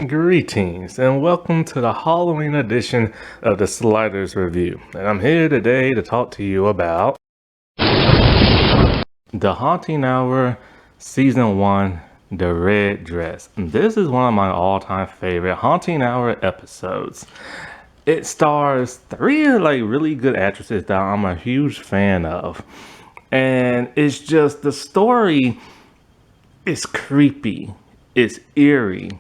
Greetings and welcome to the Halloween edition of the Sliders Review. And I'm here today to talk to you about The Haunting Hour Season 1, The Red Dress. And this is one of my all-time favorite Haunting Hour episodes. It stars three really good actresses that I'm a huge fan of. And it's just the story is creepy, it's eerie,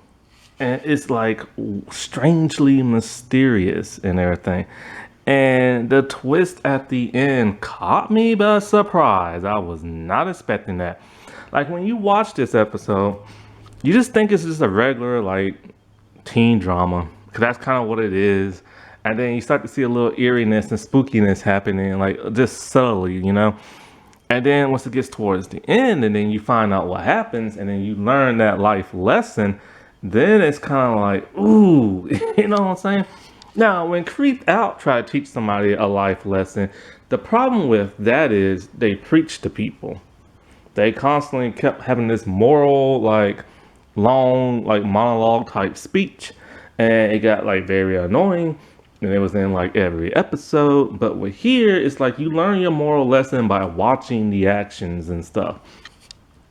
and it's like strangely mysterious and everything. And the twist at the end caught me by surprise. I was not expecting that. Like when you watch this episode, you just think it's just a regular teen drama, because that's kind of what it is. And then you start to see a little eeriness and spookiness happening, like just subtly. And then once it gets towards the end, and then you find out what happens, and then you learn that life lesson, then it's kind of like, ooh, you know what I'm saying? Now, when Creeped Out try to teach somebody a life lesson, the problem with that is they preach to people. They constantly kept having this moral, long, monologue type speech, and it got very annoying. And it was in every episode. But with here, it's like you learn your moral lesson by watching the actions and stuff.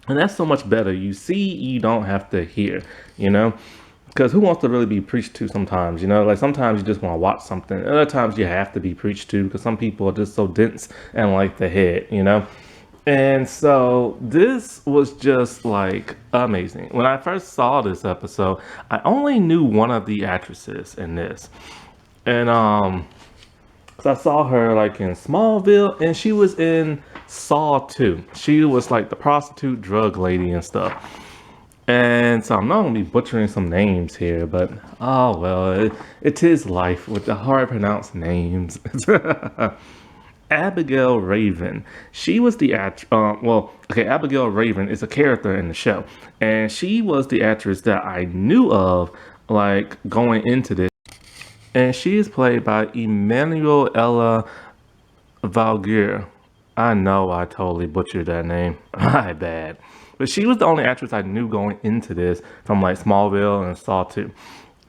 And that's so much better. You see, you don't have to hear. Because who wants to really be preached to sometimes? Sometimes you just want to watch something. Other times you have to be preached to because some people are just so dense and like the head. And so this was just amazing. When I first saw this episode, I only knew one of the actresses in this. And cause I saw her in Smallville, and she was in Saw 2. She was the prostitute drug lady and stuff. And so I'm not gonna be butchering some names here, but oh well, it is life with the hard pronounced names. Abigail Raven. She was the Abigail Raven is a character in the show, and she was the actress that I knew of going into this. And she is played by Emanuela Valguer. I know I totally butchered that name. My bad. But she was the only actress I knew going into this from Smallville and Saw 2.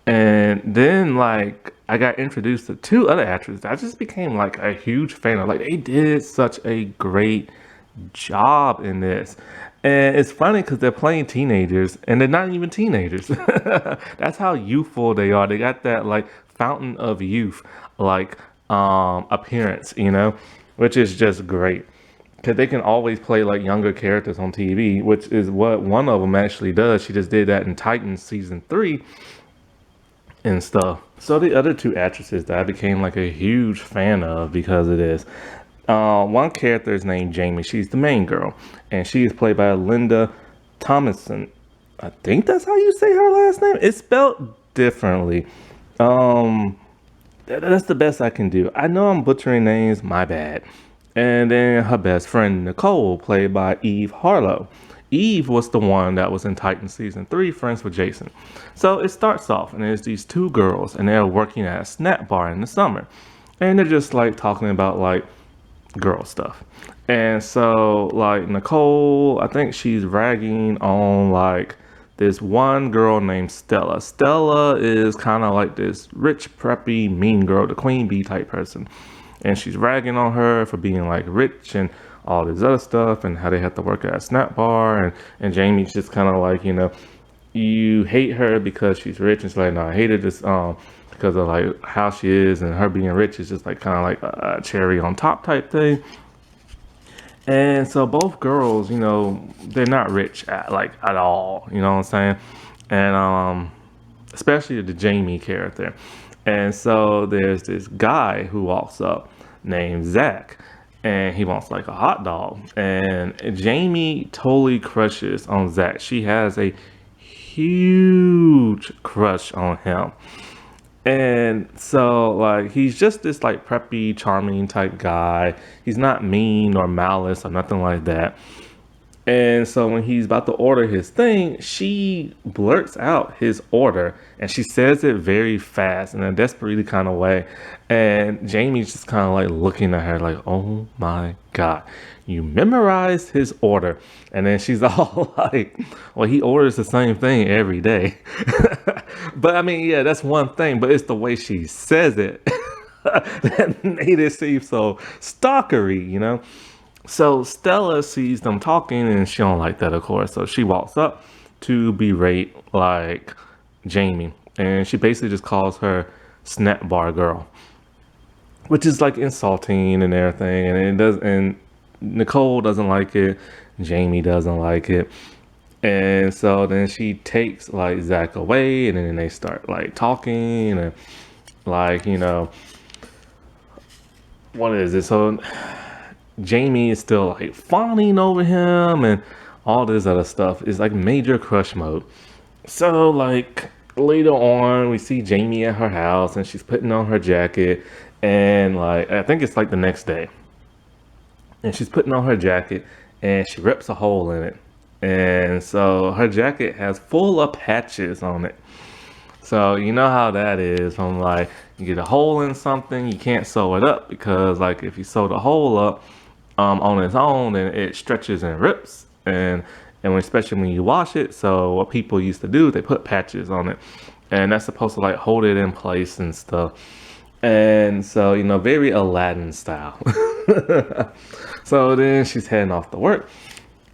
And then I got introduced to two other actresses. I just became a huge fan of. They did such a great job in this. And it's funny because they're playing teenagers and they're not even teenagers. That's how youthful they are. They got that fountain of youth appearance, which is just great. Because they can always play younger characters on TV, which is what one of them actually does. She just did that in Titans season 3 and stuff. So the other two actresses that I became a huge fan of because of this. One character is named Jamie. She's the main girl, and she is played by Linda Thomason. I think that's how you say her last name. It's spelled differently. That's the best I can do. I know I'm butchering names, my bad. And then her best friend Nicole, played by Eve Harlow. Eve was the one that was in Titan season 3, friends with Jason. So it starts off, and there's these two girls, and they're working at a snack bar in the summer, and they're just talking about girl stuff. And so Nicole, I think she's ragging on this one girl named Stella. Stella is kind of this rich, preppy, mean girl, the queen bee type person. And she's ragging on her for being rich and all this other stuff, and how they have to work at a snack bar. And Jamie's just kind of you hate her because she's rich. And she's no, I hate her just because of how she is, and her being rich is just kind of a cherry on top type thing. And so both girls, they're not rich at all, you know what I'm saying? And especially the Jamie character. And so there's this guy who walks up named Zach, and he wants a hot dog. And Jamie totally crushes on Zach. She has a huge crush on him. And so he's just this preppy, charming type guy. He's not mean or malice or nothing like that. And so when he's about to order his thing, she blurts out his order and she says it very fast in a desperate kind of way. And Jamie's just kind of like looking at her like, oh my God, you memorized his order. And then she's all like, well, he orders the same thing every day. But I mean, yeah, that's one thing, but it's the way she says it that made it seem so stalkery, you know? So Stella sees them talking and she don't like that, of course. So she walks up to berate like Jamie. And she basically just calls her snack bar girl, which is like insulting and everything. And it does, and Nicole doesn't like it. Jamie doesn't like it. And so then she takes like Zach away and then they start like talking and like, what is it? So Jamie is still like fawning over him and all this other stuff. Is like major crush mode. So like later on, we see Jamie at her house and she's putting on her jacket, and like I think it's like the next day, and she's putting on her jacket and she rips a hole in it, and so her jacket has full of patches on it. So you know how that is from like you get a hole in something, you can't sew it up because like if you sew the hole up on its own, then it stretches and rips, especially when you wash it. So what people used to do, they put patches on it, and that's supposed to like hold it in place and stuff. And so very Aladdin style. So then she's heading off to work,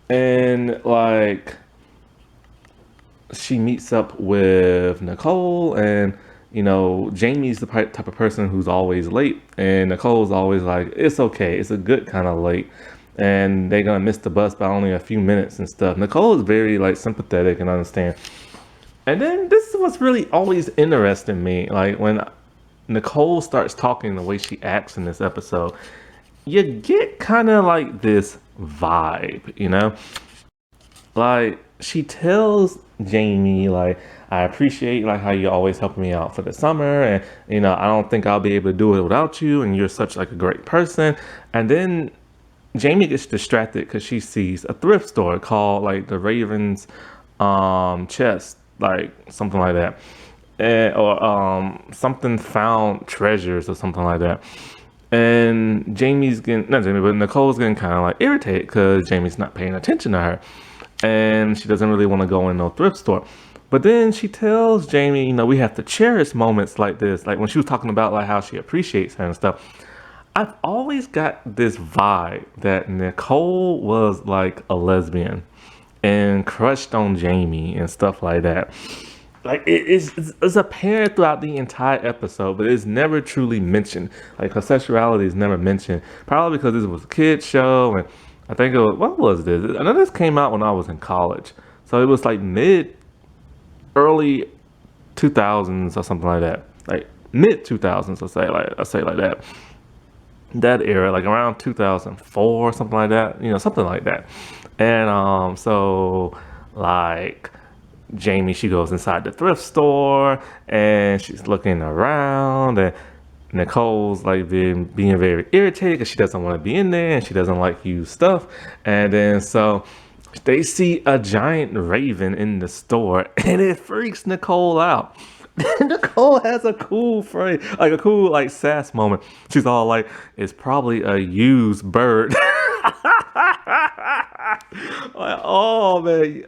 and like she meets up with Nicole, and Jamie's the type of person who's always late, and Nicole's always like, it's okay, it's a good kind of late, and they're gonna miss the bus by only a few minutes and stuff. Nicole is very like sympathetic and understand. And then this is what's really always interesting me, like when Nicole starts talking the way she acts in this episode, you get kind of like this vibe, like she tells Jamie like, I appreciate like how you always help me out for the summer, and I don't think I'll be able to do it without you, and you're such like a great person. And then Jamie gets distracted because she sees a thrift store called like the Ravens Chest, like something like that, or something found treasures or something like that. And Jamie's getting, not Jamie, but Nicole's getting kind of like irritated because Jamie's not paying attention to her, and she doesn't really want to go in no thrift store. But then she tells Jamie, we have to cherish moments like this. Like when she was talking about like how she appreciates her and stuff. I've always got this vibe that Nicole was like a lesbian and crushed on Jamie and stuff like that. Like it's apparent throughout the entire episode, but it's never truly mentioned. Like her sexuality is never mentioned. Probably because this was a kid's show, and I think it was, what was this? I know this came out when I was in college, so it was like early 2000s or something like that, like mid 2000s. I say like that. That era, like around 2004 or something like that, something like that. And so like Jamie, she goes inside the thrift store and she's looking around, and Nicole's like being very irritated because she doesn't want to be in there and she doesn't like used stuff. And then so they see a giant raven in the store and it freaks Nicole out. Nicole has a cool phrase, like a cool like sass moment. She's all like, it's probably a used bird. Like, oh man,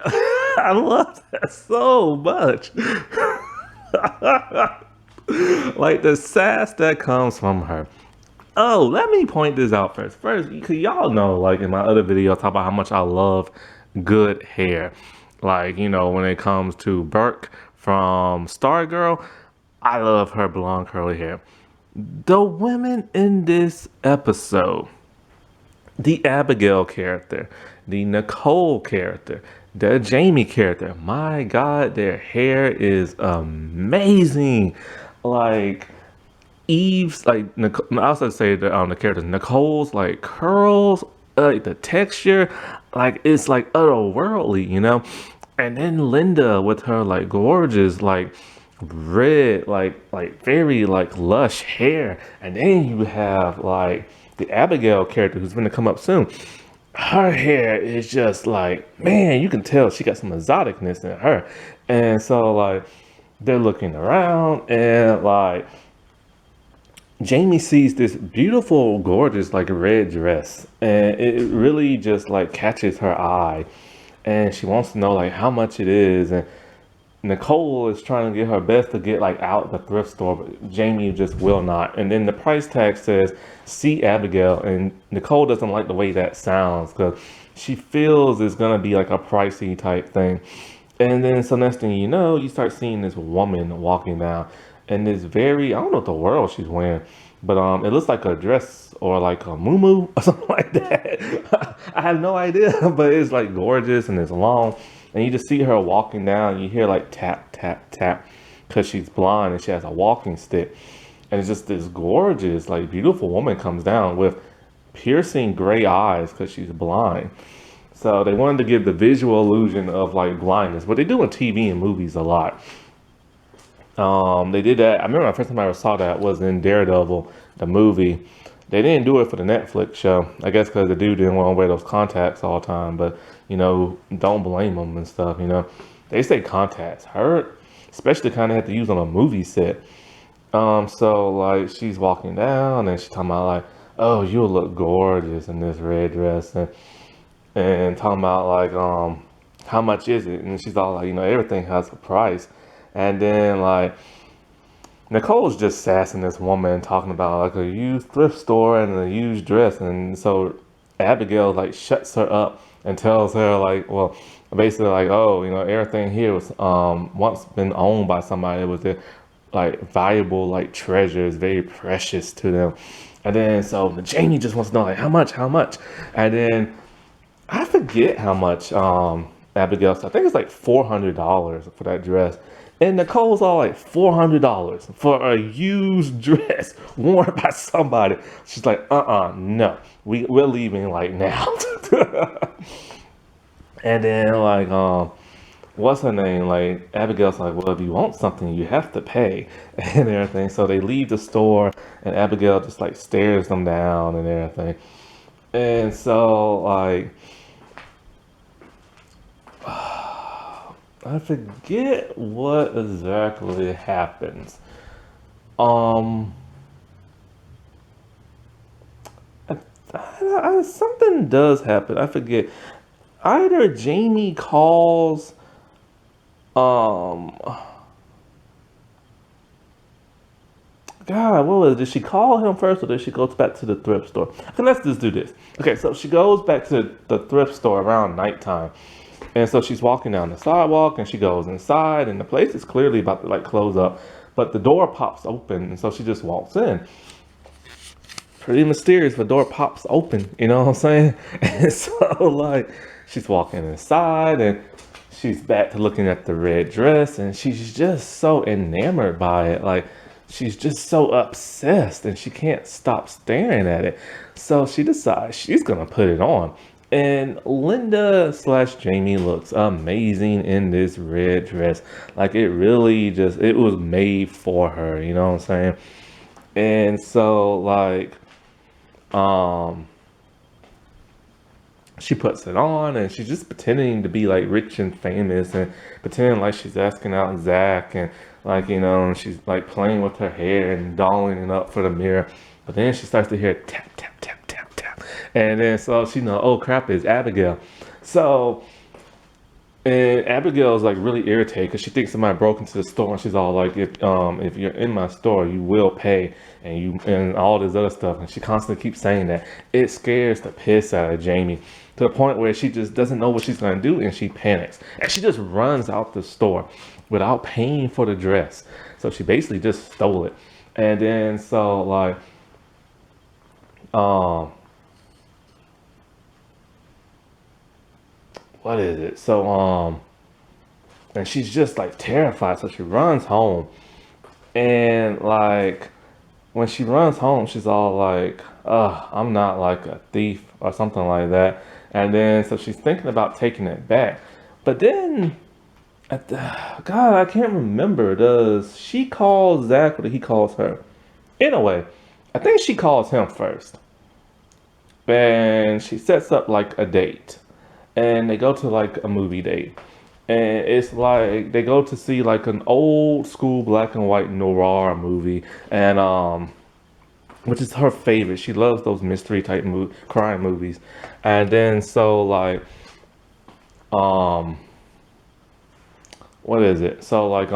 I love that so much. Like the sass that comes from her. Oh, let me point this out first. First, cause y'all know, like in my other video, I talk about how much I love good hair. Like, when it comes to Burke from Stargirl, I love her blonde curly hair. The women in this episode, the Abigail character, the Nicole character, the Jamie character, my God, their hair is amazing. Like Eve's, like Nicole, I also say the characters, Nicole's like curls, like the texture, like it's like otherworldly. And then Linda with her like gorgeous, like red, like very like lush hair. And then you have like the Abigail character who's going to come up soon. her hair is just like, man, you can tell she got some exoticness in her. And so like they're looking around and like Jamie sees this beautiful, gorgeous, like red dress, and it really just like catches her eye, and she wants to know like how much it is. And Nicole is trying to get her best to get like out the thrift store, but Jamie just will not. And then the price tag says, "See Abigail," and Nicole doesn't like the way that sounds because she feels it's gonna be like a pricey type thing. And then so next thing you know, you start seeing this woman walking down, and this very I don't know what the world she's wearing, but it looks like a dress or like a muumuu or something like that. I have no idea, but it's like gorgeous and it's long, and you just see her walking down. And you hear like tap tap tap, because she's blind and she has a walking stick, and it's just this gorgeous, like beautiful woman comes down with piercing gray eyes because she's blind. So they wanted to give the visual illusion of like blindness, but they do in TV and movies a lot. They did that. I remember the first time I ever saw that was in Daredevil, the movie. They didn't do it for the Netflix show, I guess, because the dude didn't want to wear those contacts all the time. But don't blame them and stuff. They say contacts hurt, especially kind of had to use on a movie set. So like she's walking down and she's talking about like, oh, you'll look gorgeous in this red dress, and talking about like how much is it, and she's all like, everything has a price. And then like Nicole's just sassing this woman, talking about like a used thrift store and a used dress. And so Abigail like shuts her up and tells her like, well, basically like, oh, everything here was once been owned by somebody. It was their like valuable like treasures, very precious to them. And then so Jamie just wants to know like how much, and then I forget how much Abigail said. I think it's like $400 for that dress. And Nicole's all like $400 for a used dress worn by somebody. She's like, no, we're leaving like now. And then like what's her name? Like Abigail's like, well, if you want something, you have to pay and everything. So they leave the store, and Abigail just like stares them down and everything. And so like I forget what exactly happens. Um, Something does happen. I forget. Either Jamie calls. Um, God, what was it? Did she call him first, or did she go back to the thrift store? Okay, let's just do this. Okay, so she goes back to the thrift store around nighttime. And so she's walking down the sidewalk and she goes inside, and the place is clearly about to like close up, but the door pops open, and so she just walks in. Pretty mysterious. The door pops open, you know what I'm saying? And so like she's walking inside, and she's back to looking at the red dress, and she's just so enamored by it. Like she's just so obsessed and she can't stop staring at it. So she decides she's gonna put it on. And Linda slash Jamie looks amazing in this red dress. Like it really just, it was made for her, you know what I'm saying? And so like, um, she puts it on and she's just pretending to be like rich and famous, and pretending like she's asking out Zach, and like, and she's like playing with her hair and dolling it up for the mirror. But then she starts to hear tap, tap, tap, tap, tap. And then so she know, oh crap, it's Abigail. So, and Abigail's like really irritated because she thinks somebody broke into the store, and she's all like, if you're in my store, you will pay, and all this other stuff. And she constantly keeps saying that. It scares the piss out of Jamie to the point where she just doesn't know what she's gonna do, and she panics. And she just runs out the store without paying for the dress. So she basically just stole it. And then so like um what is it? So and she's just like terrified, so she runs home. And like when she runs home, she's all like, I'm not like a thief or something like that. And then so she's thinking about taking it back. But then God, I can't remember. Does she call Zach, or he calls her? Anyway, I think she calls him first. and she sets up like a date, and they go to like a movie date, and it's like they go to see like an old school black and white noir movie, and which is her favorite. She loves those mystery type crime movies, and then so like um what is it? So like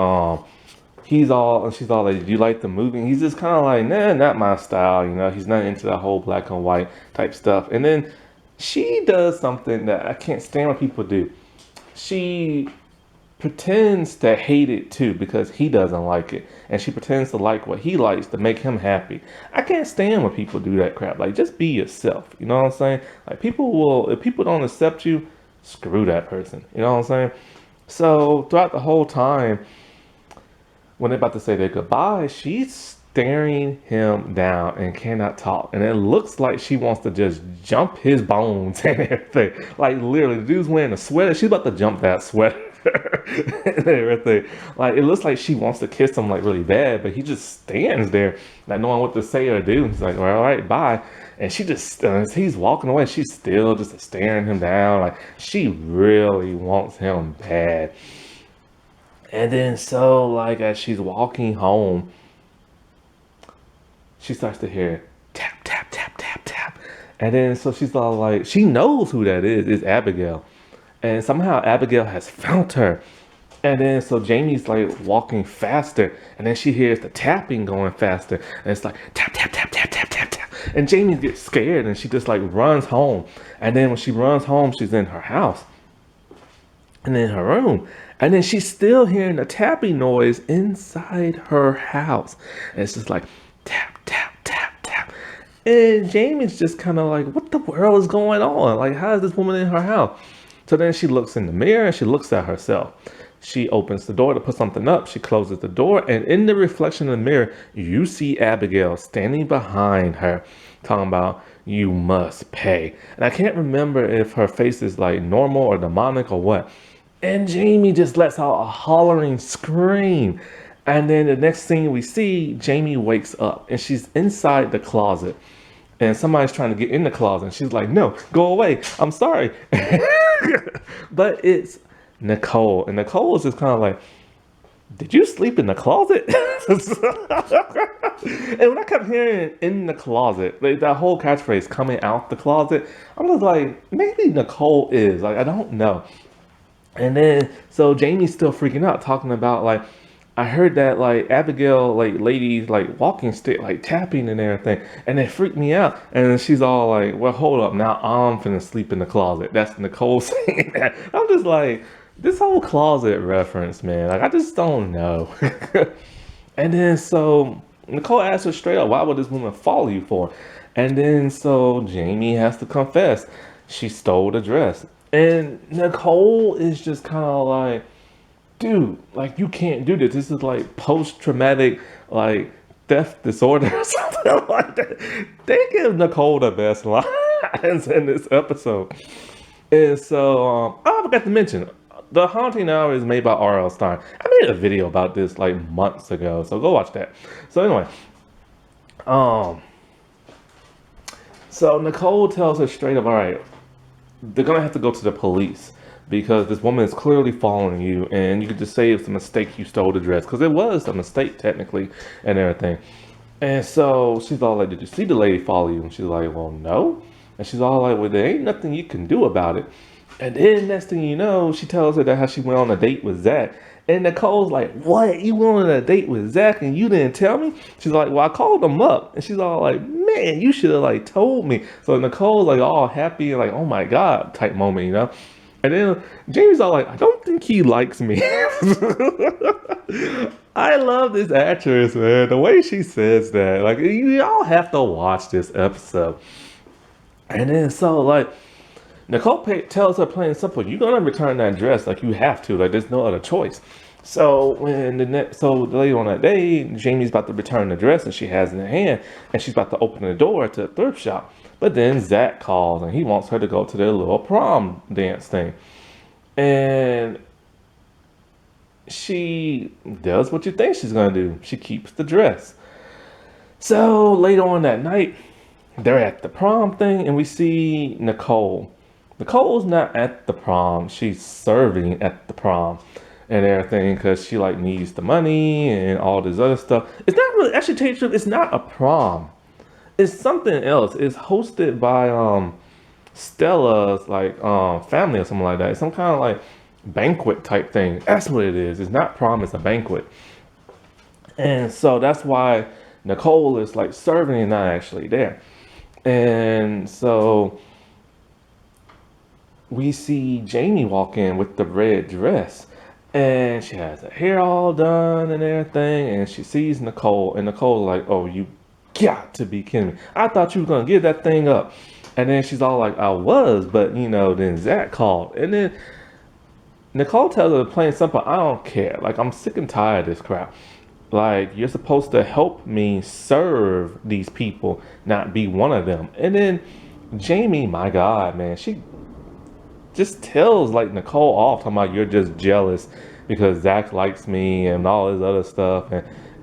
she's all like, do you like the movie? And he's just kind of like, nah, not my style. You know, he's not into that whole black and white type stuff. And then she does something that I can't stand when people do. She pretends to hate it too because he doesn't like it, and she pretends to like what he likes to make him happy. I can't stand when people do that crap. Like, just be yourself. You know what I'm saying? Like, people will, if people don't accept you, screw that person. You know what I'm saying? So throughout the whole time, when they're about to say their goodbye, she's staring him down and cannot talk. And it looks like she wants to just jump his bones and everything. Like, literally, the dude's wearing a sweater. She's about to jump that sweater and everything. Like, it looks like she wants to kiss him like really bad, but he just stands there, not knowing what to say or do. He's like, well, all right, bye. And she just, he's walking away. She's still just staring him down. Like, she really wants him bad. And then so like as she's walking home, she starts to hear tap tap tap tap tap. And then so she's all like, she knows who that is. It's Abigail. And somehow Abigail has found her. And then so Jamie's like walking faster, and then she hears the tapping going faster, and it's like tap tap tap tap tap tap tap. And Jamie gets scared, and she just like runs home. And then when she runs home, she's in her house and in her room. And then she's still hearing the tapping noise inside her house. And it's just like tap, tap, tap, tap. And Jamie's just kind of like, what the world is going on? Like, how is this woman in her house? So then she looks in the mirror and she looks at herself. She opens the door to put something up. She closes the door. And in the reflection in the mirror, you see Abigail standing behind her, talking about, you must pay. And I can't remember if her face is like normal or demonic or what. And Jamie just lets out a hollering scream. And then the next thing we see, Jamie wakes up and she's inside the closet. And somebody's trying to get in the closet. And she's like, no, go away. I'm sorry. But it's Nicole. And Nicole is just kind of like, did you sleep in the closet? And when I kept hearing in the closet, like that whole catchphrase coming out the closet, I was like, maybe Nicole is. Like, I don't know. And then so Jamie's still freaking out, talking about like, I heard that like Abigail like ladies like walking stick like tapping and everything, and it freaked me out. And then she's all like, well, hold up, now I'm finna sleep in the closet. That's Nicole saying that. I'm just like, this whole closet reference, man. Like, I just don't know. And then so Nicole asks her straight up, why would this woman follow you for? And then so Jamie has to confess she stole the dress. And Nicole is just kind of like, dude, like, you can't do this. This is like post-traumatic, like, theft disorder or something like that. They give Nicole the best lines in this episode. And so, I forgot to mention, The Haunting Hour is made by R.L. Stein. I made a video about this like months ago, so go watch that. So anyway, um, so Nicole tells her straight up, all right, they're gonna have to go to the police because this woman is clearly following you, and you could just say it's a mistake you stole the dress, because it was a mistake technically and everything. And so she's all like, did you see the lady follow you? And she's like, well, no. And she's all like, well, there ain't nothing you can do about it. And then next thing you know, she tells her that how she went on a date with Zach. And Nicole's like, what? You went on a date with Zach and you didn't tell me? She's like, well, I called him up. And she's all like, man, you should have like told me. So Nicole's like all happy and like, oh my God type moment, you know? And then Jamie's all like, I don't think he likes me. I love this actress, man. The way she says that. Like, you all have to watch this episode. And then so like, Nicole tells her plain and simple, you're gonna return that dress, like you have to, like there's no other choice. So when so later on that day, Jamie's about to return the dress and she has it in her hand, and she's about to open the door to the thrift shop. But then Zach calls and he wants her to go to their little prom dance thing. And she does what you think she's gonna do. She keeps the dress. So later on that night, they're at the prom thing, and we see Nicole. Nicole's not at the prom. She's serving at the prom and everything because she like needs the money and all this other stuff. It's not really, actually, tell you the truth, it's not a prom. It's something else. It's hosted by Stella's like family or something like that. It's some kind of like banquet type thing. That's what it is. It's not prom. It's a banquet. And so that's why Nicole is like serving and not actually there. And so we see Jamie walk in with the red dress. And she has her hair all done and everything. And she sees Nicole. And Nicole's like, oh, you got to be kidding me. I thought you were going to give that thing up. And then she's all like, I was. But, you know, then Zach called. And then Nicole tells her plain simple, I don't care. Like, I'm sick and tired of this crap. Like, you're supposed to help me serve these people, not be one of them. And then Jamie, my God, man, she just tells like Nicole off, talking about you're just jealous because Zach likes me and all this other stuff,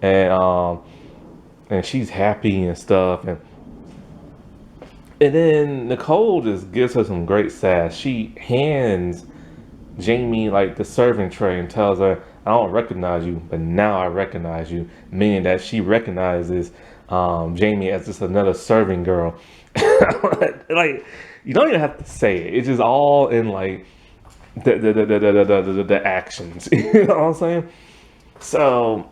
and she's happy and stuff, and then Nicole just gives her some great sass. She hands Jamie like the serving tray and tells her, I don't recognize you, but now I recognize you, meaning that she recognizes Jamie as just another serving girl. Like, you don't even have to say it. It's just all in like the actions. You know what I'm saying? So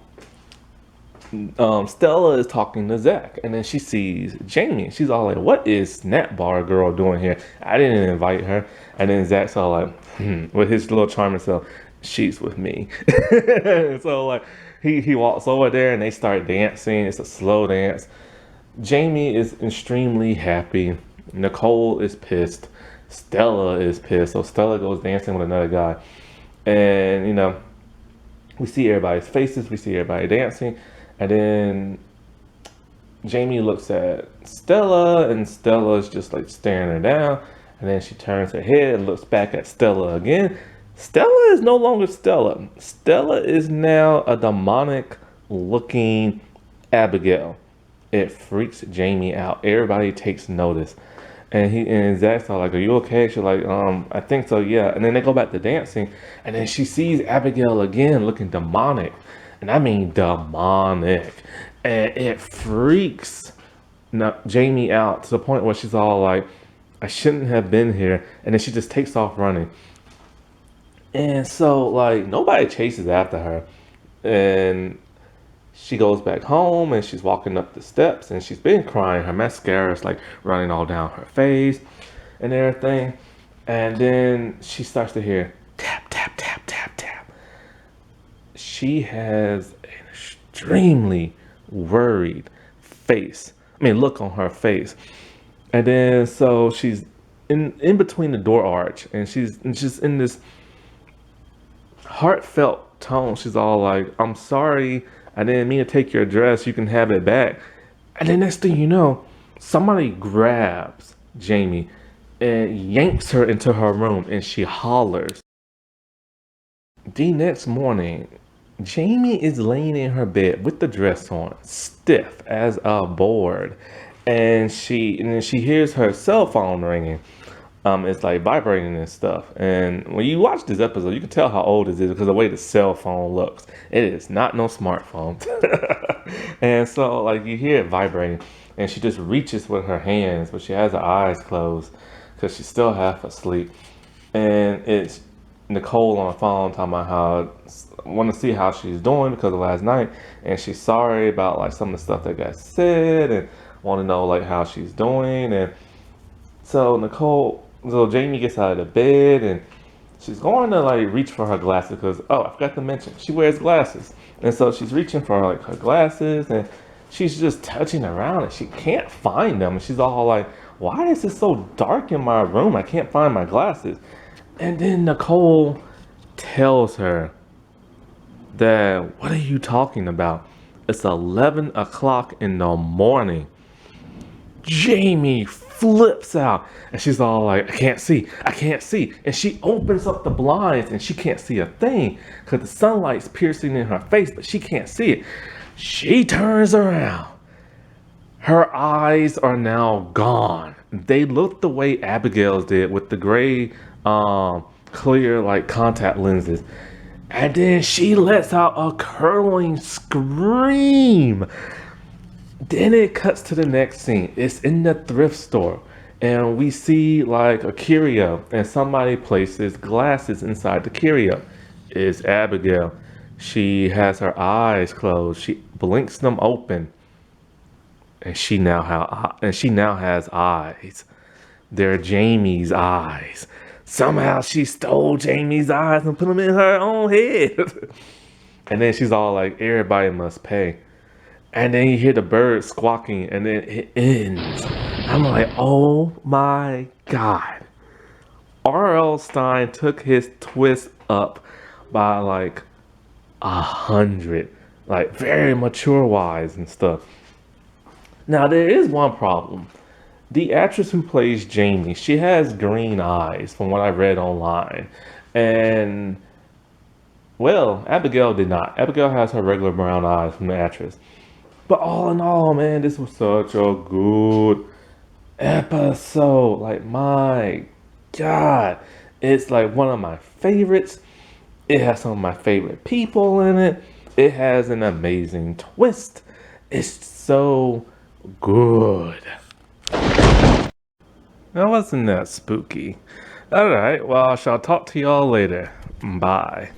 Stella is talking to Zach, and then she sees Jamie. She's all like, "What is Snap Bar Girl doing here? I didn't invite her." And then Zach's all like, with his little charming self, "She's with me." So like he walks over there, and they start dancing. It's a slow dance. Jamie is extremely happy. Nicole is pissed. Stella is pissed. So Stella goes dancing with another guy. And, you know, we see everybody's faces. We see everybody dancing. And then Jamie looks at Stella, and Stella's just like staring her down. And then she turns her head and looks back at Stella again. Stella is no longer Stella. Stella is now a demonic looking Abigail. It freaks Jamie out. Everybody takes notice. And Zach's all like, are you okay? She's like, I think so, yeah. And then they go back to dancing, and then she sees Abigail again looking demonic. And I mean demonic. And it freaks Jamie out to the point where she's all like, I shouldn't have been here. And then she just takes off running. And so like nobody chases after her. And she goes back home, and she's walking up the steps, and she's been crying. Her mascara is like running all down her face and everything. And then she starts to hear tap, tap, tap, tap, tap. She has an extremely worried face. I mean, look on her face. And then so she's in between the door arch, and she's just in this heartfelt tone. She's all like, I'm sorry, I didn't mean to take your dress. You can have it back. And then next thing you know, somebody grabs Jamie and yanks her into her room, and she hollers. The next morning, Jamie is laying in her bed with the dress on, stiff as a board. And then she hears her cell phone ringing. It's like vibrating and stuff. And when you watch this episode, you can tell how old it is because the way the cell phone looks. It is not no smartphone. And so like you hear it vibrating, and she just reaches with her hands, but she has her eyes closed because she's still half asleep. And it's Nicole on the phone talking about how want to see how she's doing because of last night, and she's sorry about like some of the stuff that got said, and want to know like how she's doing. And so Jamie gets out of the bed, and she's going to like reach for her glasses because, oh, I forgot to mention, she wears glasses. And so she's reaching for like her glasses, and she's just touching around, and she can't find them. And she's all like, why is it so dark in my room? I can't find my glasses. And then Nicole tells her that, what are you talking about? It's 11 o'clock in the morning. Jamie flips out, and she's all like, I can't see. And she opens up the blinds, and she can't see a thing because the sunlight's piercing in her face, but she can't see it. She turns around. Her eyes are now gone. They look the way Abigail's did with the gray, clear like contact lenses. And then she lets out a curling scream. Then it cuts to the next scene. It's in the thrift store. And we see like a curio, and somebody places glasses inside the curio. It's Abigail. She has her eyes closed. She blinks them open, and she now has eyes. They're Jamie's eyes. Somehow she stole Jamie's eyes and put them in her own head. And then she's all like, everybody must pay. And then you hear the bird squawking, and then it ends. I'm like, oh my God. R.L. Stein took his twist up by like 100. Like, very mature wise and stuff. Now, there is one problem. The actress who plays Jamie, she has green eyes from what I read online. And, well, Abigail did not. Abigail has her regular brown eyes from the actress. But all in all, man, this was such a good episode. Like, my God. It's like one of my favorites. It has some of my favorite people in it. It has an amazing twist. It's so good. Now, wasn't that spooky? Alright, well, I shall talk to y'all later. Bye.